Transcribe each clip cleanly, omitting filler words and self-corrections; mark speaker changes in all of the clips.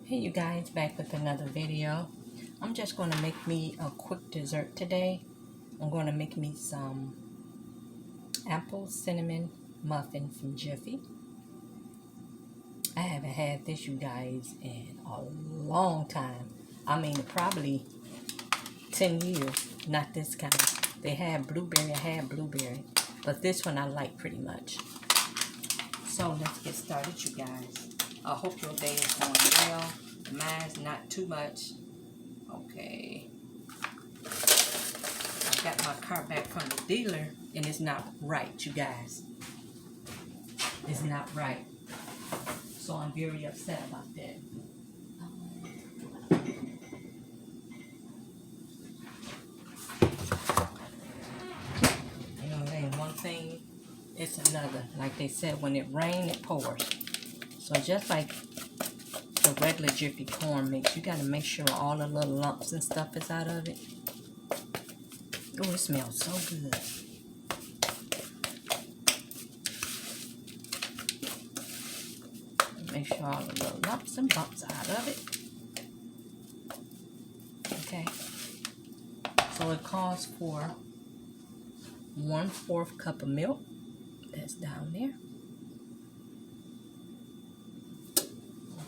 Speaker 1: Hey you guys, back with another video. I'm just going to make me a quick dessert today. I'm going to make me some apple cinnamon muffin from Jiffy. I haven't had this, you guys, in a long time. I mean, probably 10 years. Not this kind. They had blueberry, I had blueberry. But this one I like pretty much. So let's get started, you guys. I hope your day is going well. Mine's not too much. Okay. I got my car back from the dealer and it's not right, you guys. It's not right. So I'm very upset about that. You know, it ain't one thing, it's another. Like they said, when it rains, it pours. So just like the regular Jiffy corn mix, you gotta make sure all the little lumps and stuff is out of it. Oh, it smells so good. Make sure all the little lumps and bumps are out of it. Okay. So it calls for 1/4 cup of milk. That's down there.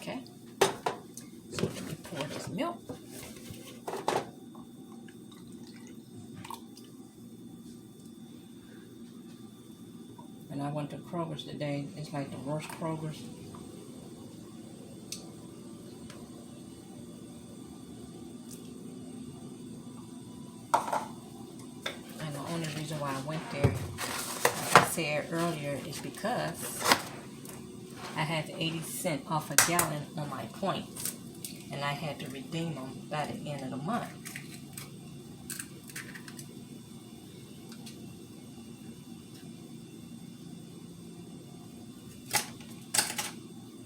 Speaker 1: Okay. So let me pour this milk. And I went to Kroger's today. It's like the worst Kroger's. And the only reason why I went there, like I said earlier, is because I had 80 cents off a gallon on my points. And I had to redeem them by the end of the month.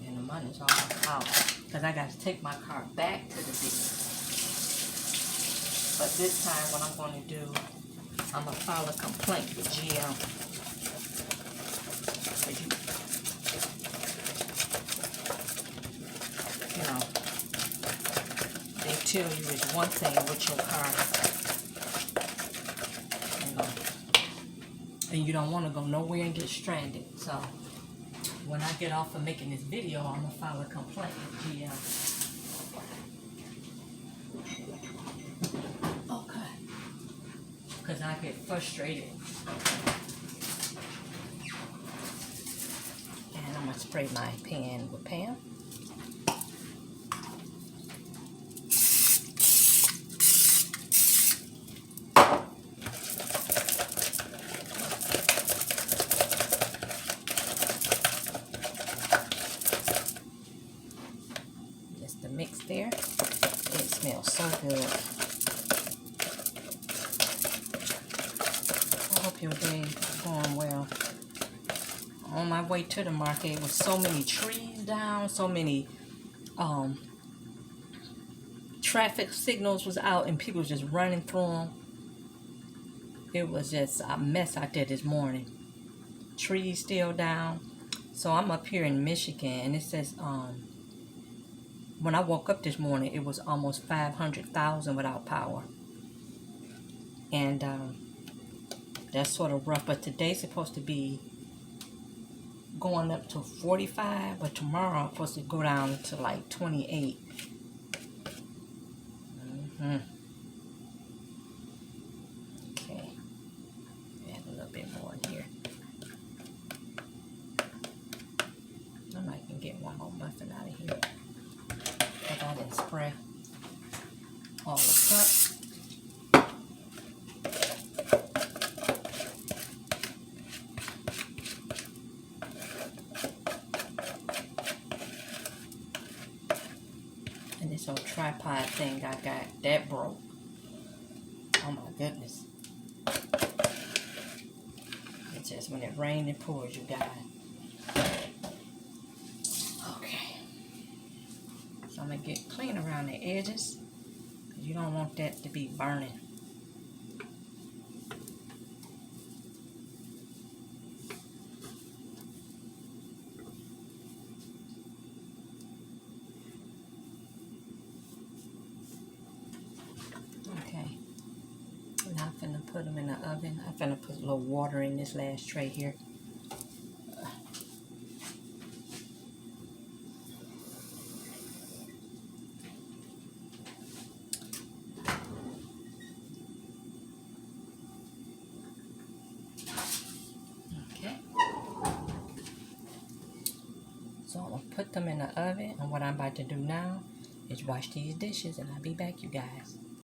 Speaker 1: And the money's almost out. Because I got to take my car back to the dealer. But this time what I'm going to do, I'm going to file a complaint with GM. You know, they tell you it's one thing with your car. You know, and you don't want to go nowhere and get stranded. So, when I get off of making this video, I'm going to file a complaint with GM. Because I get frustrated. And I'm going to spray my pan with Pam. Just the mix there. It smells so good. Your day going well. On my way to the market with so many trees down, so many traffic signals was out and people just running through them. It was just a mess out there this morning. Trees still down. So I'm up here in Michigan and it says when I woke up this morning it was almost 500,000 without power. And that's sort of rough, but today's supposed to be going up to 45, but tomorrow I'm supposed to go down to like 28. Okay, add a little bit more in here. I might can get one more muffin out of here, because I didn't spray all the cups. And this old tripod thing I got, that broke. Oh my goodness. It's just when it rains, it pours, you guys. Okay. So I'm going to get clean around the edges. You don't want that to be burning. muffin. I'm gonna put a little water in this last tray here. Okay. So I'm gonna put them in the oven, and what I'm about to do now is wash these dishes, and I'll be back, you guys.